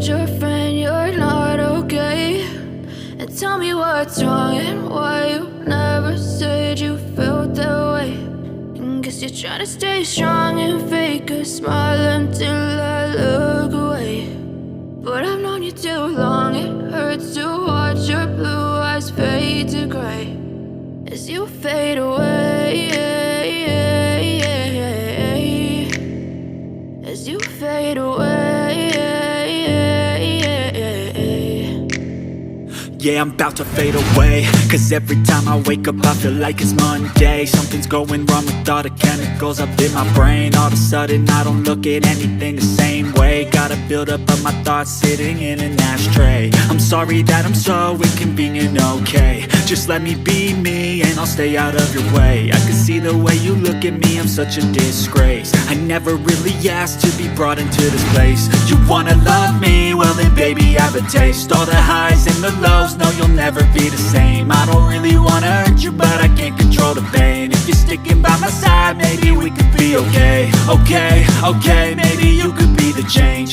told your friend you're not okay? And tell me what's wrong and why you never said you felt that way. And guess you're trying to stay strong and fake a smile until I look away. But I've known you too long, it hurts to watch your blue eyes fade to gray as you fade away, as you fade away. Yeah, I'm about to fade away, cause every time I wake up I feel like it's Monday. Something's going wrong with all the chemicals up in my brain. All of a sudden I don't look at anything the same way. Got a buildup of my thoughts sitting in an ashtray. I'm sorry that I'm so inconvenient, okay? Just let me be me and I'll stay out of your way. I can see the way you look at me, I'm such a disgrace. I never really asked to be brought into this place. You wanna love me? Well then baby have a taste. All the highs and the lows, no you'll never be the same. I don't really wanna hurt you but I can't control the pain. If you're sticking by my side maybe we could be okay. Okay, maybe you could be the change.